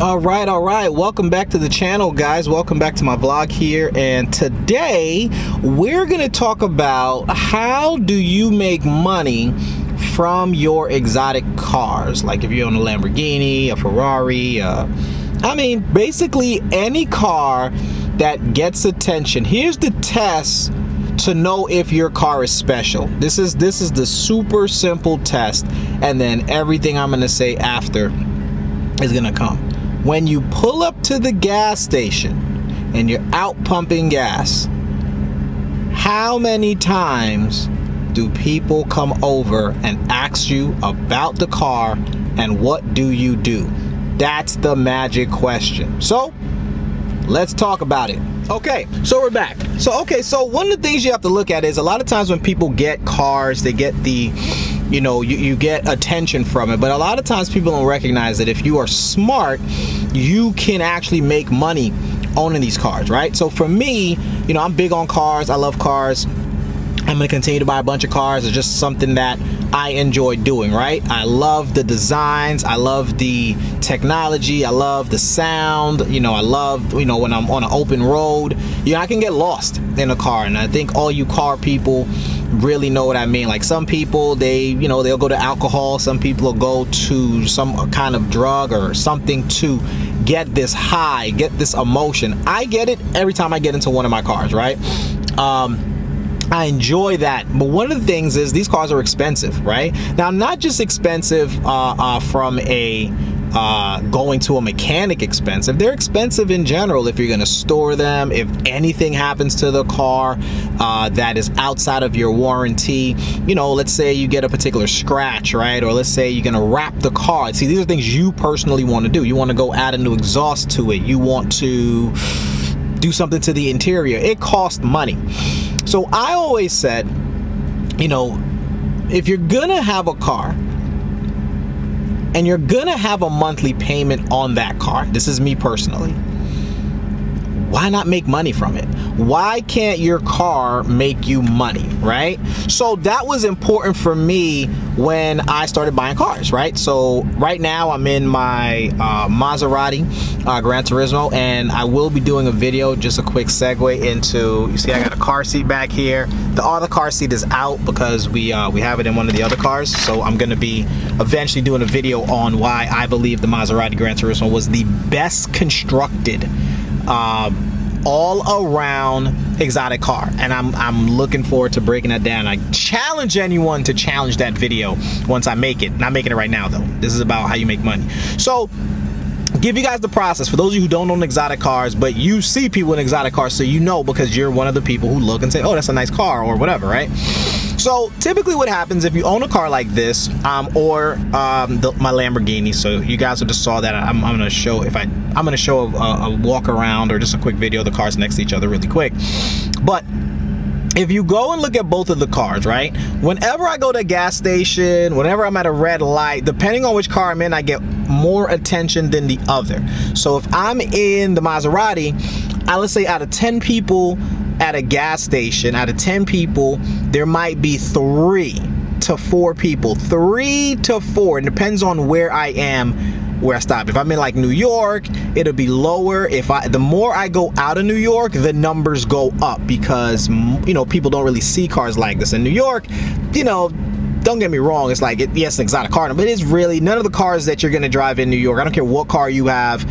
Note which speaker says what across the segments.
Speaker 1: All right. Welcome back to the channel, guys. Welcome back to my vlog here. And today we're going to talk about how do you make money from your exotic cars. Like if you own a Lamborghini, a Ferrari, basically any car that gets attention. Here's the test to know if your car is special. This is the super simple test, and then everything I'm going to say after is going to come. When you pull up to the gas station and you're out pumping gas, how many times do people come over and ask you about the car, and what do you do? That's the magic question. So let's talk about it. Okay, so we're back. So one of the things you have to look at is a lot of times when people get cars, they get the, you get attention from it, but a lot of times people don't recognize that if you are smart, you can actually make money owning these cars, right? So for me, I'm big on cars. I love cars. I'm going to continue to buy a bunch of cars. It's just something that I enjoy doing, right? I love the designs. I love the technology. I love the sound. I love, when I'm on an open road, I can get lost in a car. And I think all you car people really know what I mean. Like some people, they'll go to alcohol. Some people will go to some kind of drug or something to get this high, get this emotion. I get it every time I get into one of my cars, right? I enjoy that, but one of the things is these cars are expensive, right? Now, not just expensive from a going to a mechanic expensive. They're expensive in general if you're going to store them, if anything happens to the car that is outside of your warranty. Let's say you get a particular scratch, right? Or let's say you're going to wrap the car. See, these are things you personally want to do. You want to go add a new exhaust to it. You want to do something to the interior. It costs money. So I always said, if you're gonna have a car and you're gonna have a monthly payment on that car, this is me personally, why not make money from it? Why can't your car make you money, right? So that was important for me when I started buying cars, right? So right now I'm in my Maserati Gran Turismo, and I will be doing a video, just a quick segue into, you see I got a car seat back here. The other car seat is out because we have it in one of the other cars. So I'm gonna be eventually doing a video on why I believe the Maserati Gran Turismo was the best constructed all around exotic car, and I'm looking forward to breaking that down. I challenge anyone to challenge that video once I make it. Not making it right now though. This is about how you make money. So give you guys the process for those of you who don't own exotic cars, but you see people in exotic cars, so because you're one of the people who look and say, oh, that's a nice car or whatever, right? So typically what happens if you own a car like this, or my Lamborghini, so you guys just saw that I'm gonna show a walk around or just a quick video of the cars next to each other really quick. But if you go and look at both of the cars, right? Whenever I go to a gas station, whenever I'm at a red light, depending on which car I'm in, I get more attention than the other. So if I'm in the Maserati, let's say out of 10 people at a gas station, out of 10 people, there might be 3 to 4 people. 3 to 4. It depends on where I am, where I stop. If I'm in like New York, it'll be lower. The more I go out of New York, the numbers go up because people don't really see cars like this in New York. Don't get me wrong, it's like yes, an exotic car, but it's really none of the cars that you're gonna drive in New York. I don't care what car you have,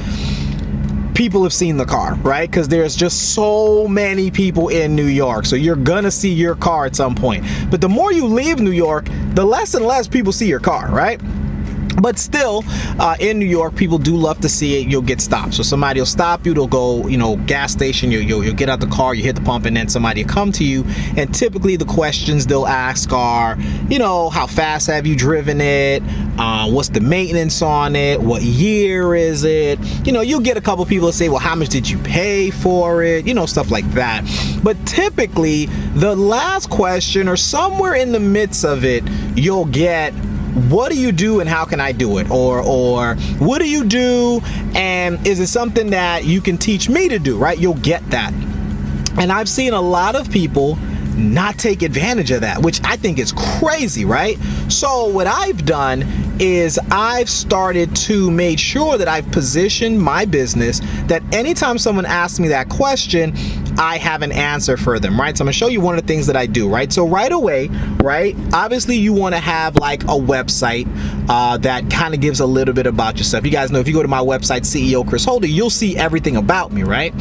Speaker 1: people have seen the car, right? Because there's just so many people in New York, so you're gonna see your car at some point. But the more you leave New York, the less and less people see your car, right? But still, in New York, people do love to see it. You'll get stopped. So somebody will stop you. They'll go, gas station. You'll get out the car. You hit the pump, and then somebody will come to you. And typically, the questions they'll ask are, how fast have you driven it? What's the maintenance on it? What year is it? You'll get a couple people that say, well, how much did you pay for it? Stuff like that. But typically, the last question, or somewhere in the midst of it, you'll get, what do you do and how can I do it? Or what do you do and is it something that you can teach me to do, right? You'll get that. And I've seen a lot of people not take advantage of that, which I think is crazy, right? So what I've done is I've started to make sure that I've positioned my business that anytime someone asks me that question, I have an answer for them, right? So I'm gonna show you one of the things that I do, right? So right away, right, obviously you wanna have like a website that kind of gives a little bit about yourself. You guys know if you go to my website, CEO Chris Holder, you'll see everything about me, right?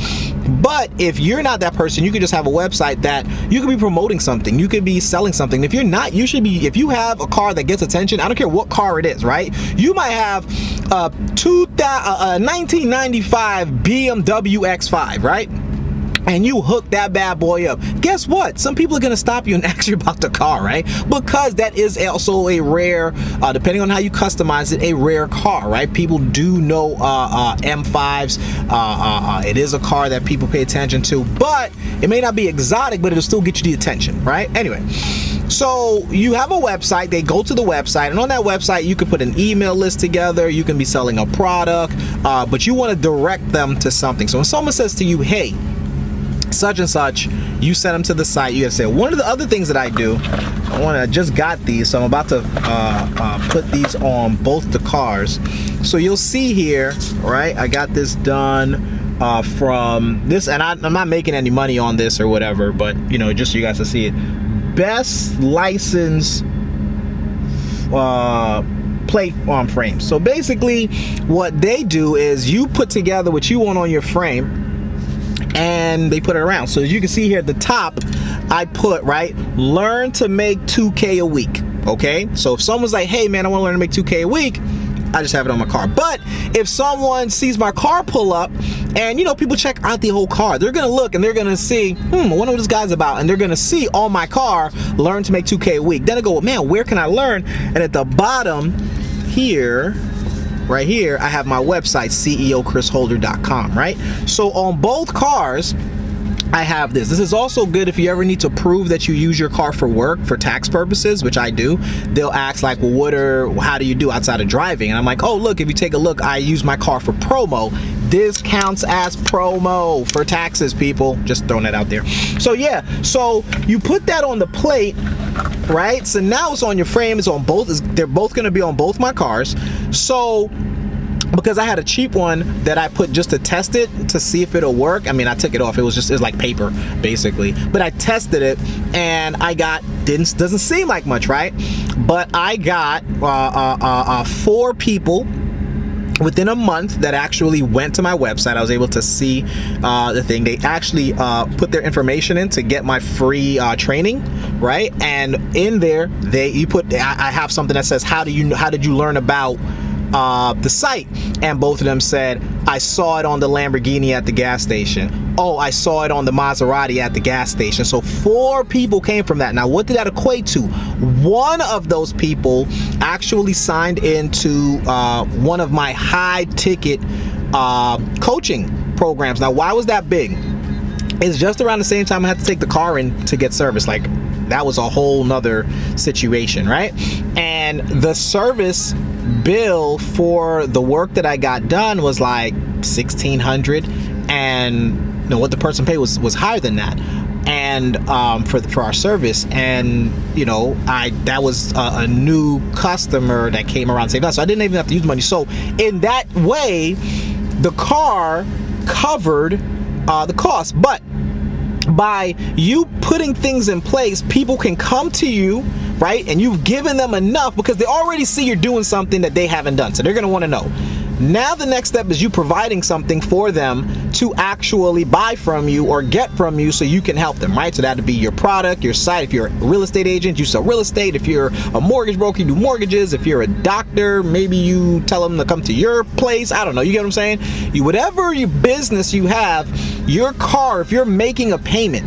Speaker 1: But if you're not that person, you could just have a website that you could be promoting something, you could be selling something. If you're not, you should be, if you have a car that gets attention, I don't care what car it is, right? You might have a 1995 BMW X5, right? And you hook that bad boy up. Guess what? Some people are going to stop you and ask you about the car, right? Because that is also a rare, depending on how you customize it, a rare car, right? People do know M5s. It is a car that people pay attention to, but it may not be exotic, but it'll still get you the attention, right? Anyway, so you have a website, they go to the website, and on that website you can put an email list together, you can be selling a product, but you want to direct them to something. So when someone says to you, hey, such and such, you send them to the site, you gotta say, one of the other things that I do, I just got these, so I'm about to put these on both the cars. So you'll see here, right, I got this done from this, and I'm not making any money on this or whatever, but you know, just so you guys to see it. Best license plate on frames. So basically what they do is you put together what you want on your frame and they put it around. So as you can see here at the top, I put, right, learn to make 2K a week. Okay, so if someone's like, hey man, I want to learn to make 2K a week, I just have it on my car. But if someone sees my car pull up, and you know, people check out the whole car, they're gonna look and they're gonna see, I wonder what this guy's about, and they're gonna see on my car, learn to make 2K a week. Then I go, man, where can I learn? And at the bottom here, right here, I have my website, ceochrisholder.com, right? So on both cars, I have this. This is also good if you ever need to prove that you use your car for work, for tax purposes, which I do. They'll ask like, well, how do you do outside of driving? And I'm like, oh, look, if you take a look, I use my car for promo. This counts as promo for taxes, people. Just throwing that out there. So yeah, so you put that on the plate, right? So now it's on your frame, it's on both, they're both gonna be on both my cars. So, because I had a cheap one that I put just to test it to see if it'll work. I mean, I took it off. It was like paper, basically. But I tested it, and I got, doesn't seem like much, right? But I got 4 people within a month that actually went to my website. I was able to see the thing. They actually put their information in to get my free training, right? And in there, I have something that says, how did you learn about the site? And both of them said, I saw it on the Lamborghini at the gas station. Oh, I saw it on the Maserati at the gas station. So 4 people came from that. Now, what did that equate to? One of those people actually signed into one of my high ticket coaching programs. Now, why was that big? It's just around the same time I had to take the car in to get service. Like, that was a whole nother situation, right? And the service bill for the work that I got done was like $1,600, and what the person paid was higher than that. And for our service, and that was a new customer that came around the same time, so I didn't even have to use money. So in that way, the car covered the cost. But by you putting things in place, people can come to you, right? And you've given them enough because they already see you're doing something that they haven't done. So they're going to want to know. Now the next step is you providing something for them to actually buy from you or get from you so you can help them, right? So that'd be your product, your site. If you're a real estate agent, you sell real estate. If you're a mortgage broker, you do mortgages. If you're a doctor, maybe you tell them to come to your place. I don't know. You get what I'm saying? Whatever your business you have, your car, if you're making a payment,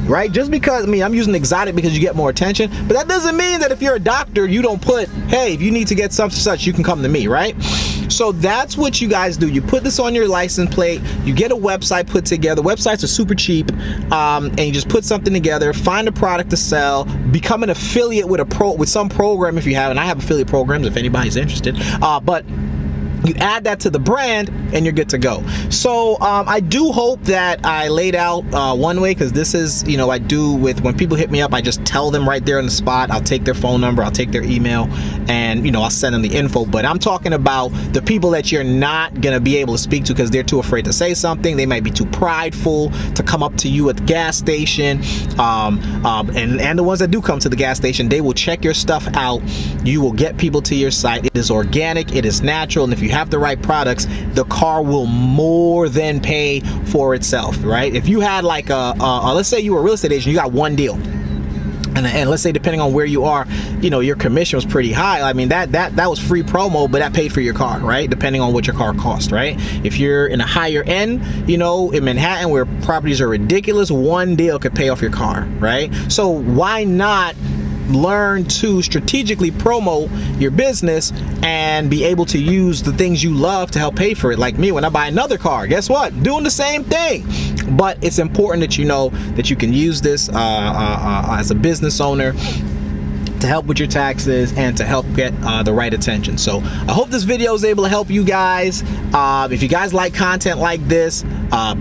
Speaker 1: right? Just because, I'm using exotic because you get more attention, but that doesn't mean that if you're a doctor, you don't put, hey, if you need to get such and such, you can come to me, right? So that's what you guys do. You put this on your license plate, you get a website put together. Websites are super cheap, and you just put something together, find a product to sell, become an affiliate with some program if you have, and I have affiliate programs if anybody's interested, but You add that to the brand and you're good to go. So I do hope that I laid out one way, because this is, you know, I do with when people hit me up, I just tell them right there on the spot. I'll take their phone number, I'll take their email, and, you know, I'll send them the info. But I'm talking about the people that you're not gonna be able to speak to because they're too afraid to say something. They might be too prideful to come up to you at the gas station. And the ones that do come to the gas station, they will check your stuff out. You will get people to your site. It is organic, it is natural, and if you have the right products, the car will more than pay for itself, right? If you had like let's say you were a real estate agent, you got one deal, and let's say depending on where you are, you know, your commission was pretty high. I mean, that was free promo, but that paid for your car, right? Depending on what your car cost, right? If you're in a higher end, you know, in Manhattan where properties are ridiculous, one deal could pay off your car, right? So why not learn to strategically promote your business and be able to use the things you love to help pay for it? Like me, when I buy another car, guess what? Doing the same thing. But it's important that you know that you can use this as a business owner to help with your taxes and to help get the right attention. So I hope this video is able to help you guys. If you guys like content like this,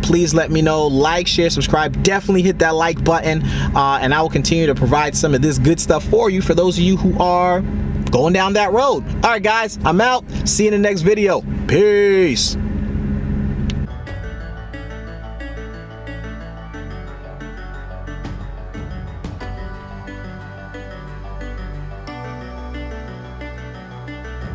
Speaker 1: please let me know. Like, share, subscribe. Definitely hit that like button, and I will continue to provide some of this good stuff for you, for those of you who are going down that road. All right, guys, I'm out. See you in the next video. Peace.